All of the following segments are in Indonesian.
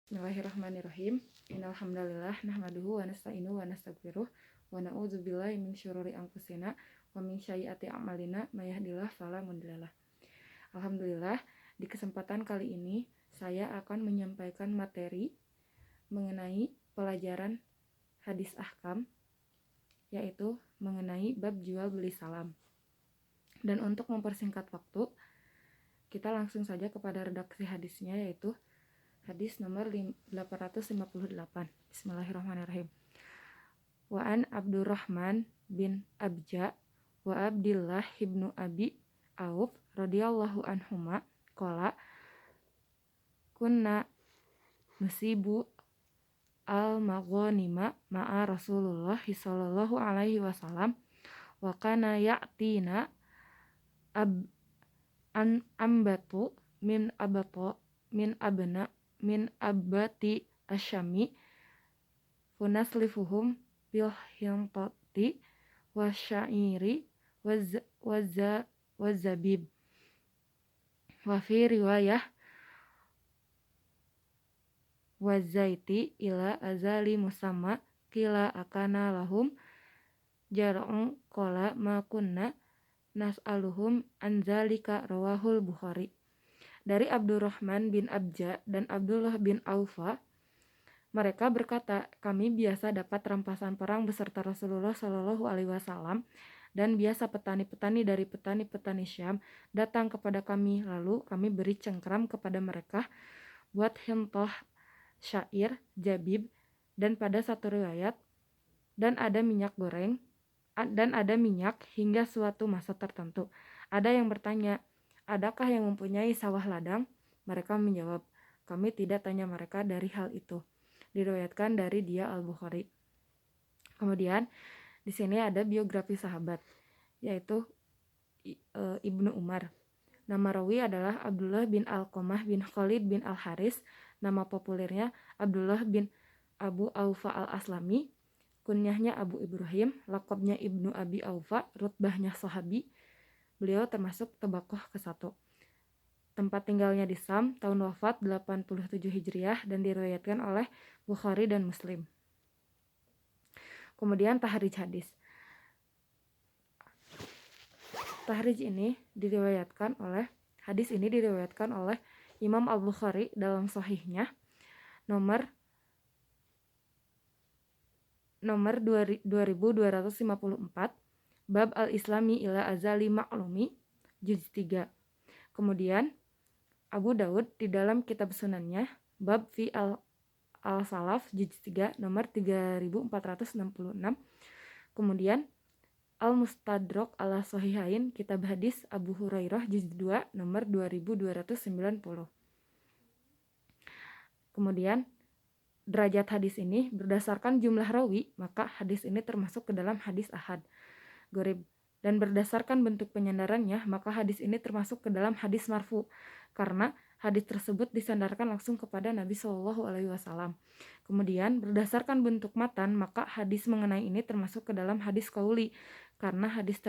Bismillahirrahmanirrahim. Innalhamdalillah nahmaduhu wa nasta'inu wa nastaghfiruh wa na'udzubillahi min syururi anfusina wa min sayyiati a'malina may yahdihillahu fala mudhillalah. Alhamdulillah, di kesempatan kali ini saya akan menyampaikan materi mengenai pelajaran hadis ahkam, yaitu mengenai bab jual beli salam. Dan untuk mempersingkat waktu, kita langsung saja kepada redaksi hadisnya, yaitu hadis nomor 858. Bismillahirrahmanirrahim. Wa an Abdurrahman bin Abja wa Abdillah ibnu Abi Auf radhiyallahu anhuma qala kunna nusibu al-maghanima ma'a Rasulullah sallallahu alaihi wasallam wa kana ya'tina ambatu min abati asyami funaslifuhum bil hintati wasyairi wazabib wa fi riwayah wazaiti ila azali musamma kila akana lahum jar'un qala ma kunna nas'aluhum anzalika rawahul Bukhari. Dari Abdurrahman bin Abja dan Abdullah bin Aufa, mereka berkata, kami biasa dapat rampasan perang beserta Rasulullah Shallallahu Alaihi Wasallam, dan biasa petani-petani dari petani-petani Syam datang kepada kami, lalu kami beri cengkram kepada mereka buat hintoh, syair, jabib, dan pada satu riwayat, dan ada minyak goreng, dan ada minyak hingga suatu masa tertentu. Ada yang bertanya, adakah yang mempunyai sawah ladang? Mereka menjawab, kami tidak tanya mereka dari hal itu. Diriwayatkan dari dia Al-Bukhari. Kemudian di sini ada biografi sahabat, yaitu Ibnu Umar. Nama rawi adalah Abdullah bin Alqamah bin Khalid bin Al-Haris. Nama populernya Abdullah bin Abu Aufa Al-Aslami. Kunyahnya Abu Ibrahim, lakabnya Ibnu Abi Aufa, rutbahnya sahabi. Beliau termasuk tabaqah ke-1. Tempat tinggalnya di Sam, tahun wafat 87 Hijriah, dan diriwayatkan oleh Bukhari dan Muslim. Kemudian tahrij hadis. Hadis ini diriwayatkan oleh Imam Al-Bukhari dalam sahihnya nomor 2254, bab al-islami ila azali ma'lumi, juz 3. Kemudian Abu Daud di dalam kitab sunannya bab fi al-salaf juz 3 nomor 3466. Kemudian Al-Mustadrak ala Sahihain kitab hadis Abu Hurairah juz 2 nomor 2290. Kemudian derajat hadis ini berdasarkan jumlah rawi, maka hadis ini termasuk ke dalam hadis ahad, gharib. Dan berdasarkan bentuk penyandarannya, maka hadis ini termasuk ke dalam hadis marfu, karena hadis tersebut disandarkan langsung kepada Nabi Shallallahu Alaihi Wasallam. Kemudian berdasarkan bentuk matan, maka hadis mengenai ini termasuk ke dalam hadis qauli, karena hadis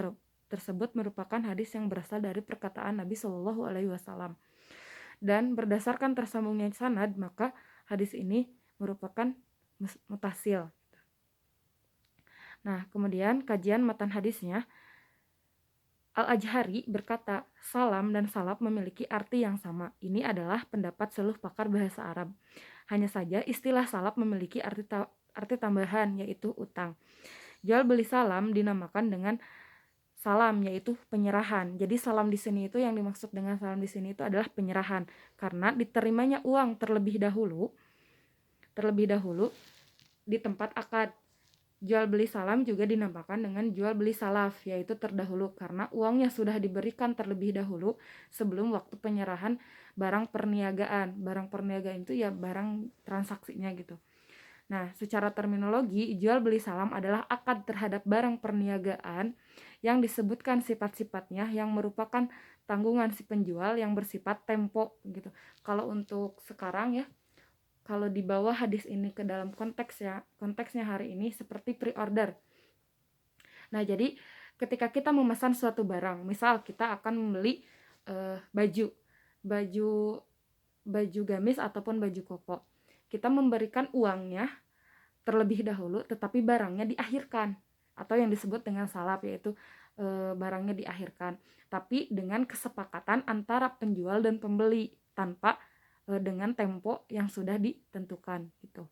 tersebut merupakan hadis yang berasal dari perkataan Nabi Shallallahu Alaihi Wasallam. Dan berdasarkan tersambungnya sanad, maka hadis ini merupakan mutasil. Nah, kemudian kajian matan hadisnya, Al-Ajhari berkata, salam dan salaf memiliki arti yang sama. Ini adalah pendapat seluruh pakar bahasa Arab. Hanya saja istilah salaf memiliki arti tambahan, yaitu utang. Jual beli salam dinamakan dengan salam, yaitu penyerahan. Jadi salam di sini itu, yang dimaksud dengan salam di sini itu adalah penyerahan, karena diterimanya uang terlebih dahulu di tempat akad. Jual beli salam juga dinamakan dengan jual beli salaf, yaitu terdahulu, karena uangnya sudah diberikan terlebih dahulu sebelum waktu penyerahan barang perniagaan. Barang perniagaan itu ya barang transaksinya gitu. Nah, secara terminologi, jual beli salam adalah akad terhadap barang perniagaan yang disebutkan sifat-sifatnya yang merupakan tanggungan si penjual yang bersifat tempo gitu. Kalau untuk sekarang ya, kalau dibawa hadis ini ke dalam konteksnya hari ini seperti pre-order. Nah, jadi ketika kita memesan suatu barang, misal kita akan membeli baju gamis ataupun baju koko. kita memberikan uangnya terlebih dahulu tetapi barangnya diakhirkan, atau yang disebut dengan salaf, yaitu barangnya diakhirkan tapi dengan kesepakatan antara penjual dan pembeli tanpa dengan tempo yang sudah ditentukan gitu.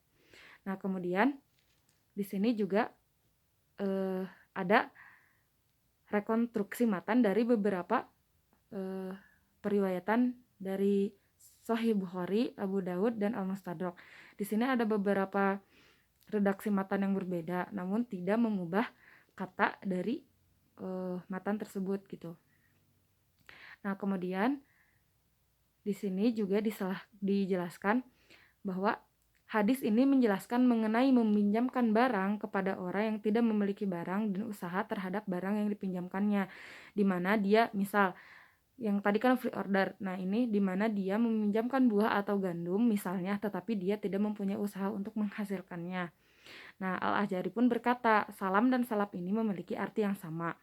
Nah, kemudian di sini juga ada rekonstruksi matan dari beberapa periwayatan dari Sahih Bukhari, Abu Daud, dan Al-Mustadrak. Di sini ada beberapa redaksi matan yang berbeda, namun tidak mengubah kata dari matan tersebut gitu. Nah, kemudian di sini juga dijelaskan bahwa hadis ini menjelaskan mengenai meminjamkan barang kepada orang yang tidak memiliki barang dan usaha terhadap barang yang dipinjamkannya, di mana dia misal yang tadi kan free order. Nah, ini di mana dia meminjamkan buah atau gandum misalnya, tetapi dia tidak mempunyai usaha untuk menghasilkannya. Nah, Al-Ajari pun berkata, salam dan salaf ini memiliki arti yang sama.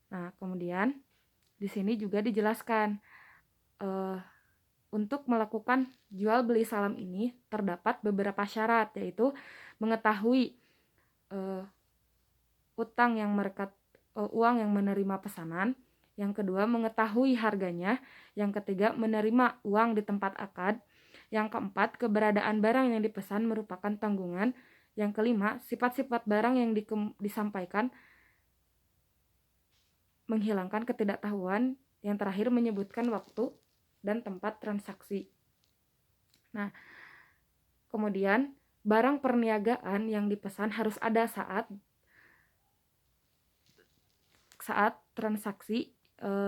Nah, kemudian di sini juga dijelaskan untuk melakukan jual beli salam ini terdapat beberapa syarat, yaitu mengetahui uang yang menerima pesanan, yang kedua mengetahui harganya, yang ketiga menerima uang di tempat akad, yang keempat keberadaan barang yang dipesan merupakan tanggungan, yang kelima sifat-sifat barang yang disampaikan menghilangkan ketidaktahuan, yang terakhir menyebutkan waktu dan tempat transaksi. Nah, kemudian barang perniagaan yang dipesan harus ada saat transaksi,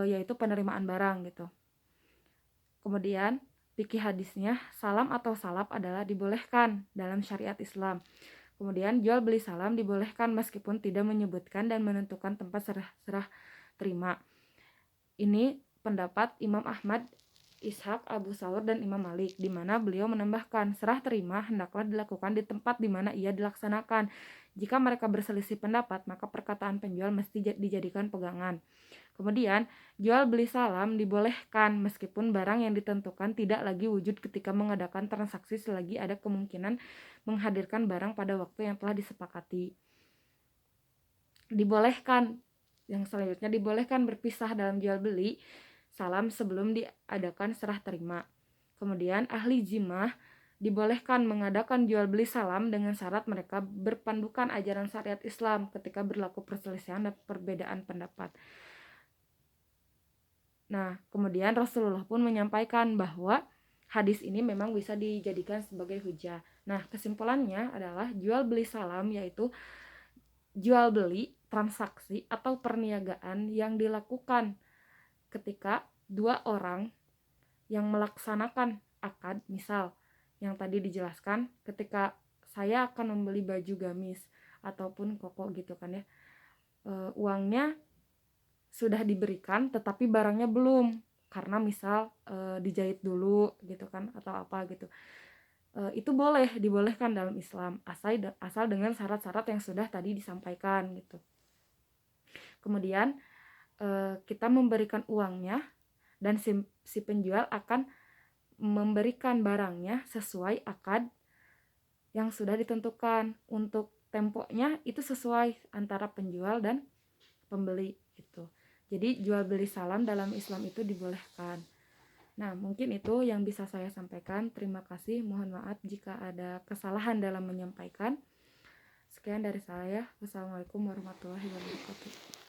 yaitu penerimaan barang gitu. Kemudian fikih hadisnya, salam atau salaf adalah dibolehkan dalam syariat Islam. Kemudian jual beli salam dibolehkan meskipun tidak menyebutkan dan menentukan tempat serah terima. Ini pendapat Imam Ahmad, Ishaq, Abu Saur, dan Imam Malik, di mana beliau menambahkan serah terima hendaklah dilakukan di tempat di mana ia dilaksanakan. Jika mereka berselisih pendapat, maka perkataan penjual mesti dijadikan pegangan. Kemudian, jual beli salam dibolehkan meskipun barang yang ditentukan tidak lagi wujud ketika mengadakan transaksi selagi ada kemungkinan menghadirkan barang pada waktu yang telah disepakati. Dibolehkan, yang selanjutnya dibolehkan berpisah dalam jual beli salam sebelum diadakan serah terima. Kemudian ahli jimah dibolehkan mengadakan jual beli salam dengan syarat mereka berpandukan ajaran syariat Islam ketika berlaku perselisihan dan perbedaan pendapat. Nah, kemudian Rasulullah pun menyampaikan bahwa hadis ini memang bisa dijadikan sebagai hujah. Nah, kesimpulannya adalah jual beli salam yaitu jual beli transaksi atau perniagaan yang dilakukan ketika dua orang yang melaksanakan akad, misal yang tadi dijelaskan ketika saya akan membeli baju gamis ataupun koko gitu kan ya, uangnya sudah diberikan tetapi barangnya belum, karena misal dijahit dulu gitu kan atau apa gitu, itu dibolehkan dalam Islam asal dengan syarat-syarat yang sudah tadi disampaikan gitu. Kemudian kita memberikan uangnya dan si penjual akan memberikan barangnya sesuai akad yang sudah ditentukan. Untuk temponya itu sesuai antara penjual dan pembeli gitu. Jadi jual beli salam dalam Islam itu dibolehkan. Nah, mungkin itu yang bisa saya sampaikan. Terima kasih. Mohon maaf jika ada kesalahan dalam menyampaikan. Sekian dari saya. Wassalamualaikum warahmatullahi wabarakatuh.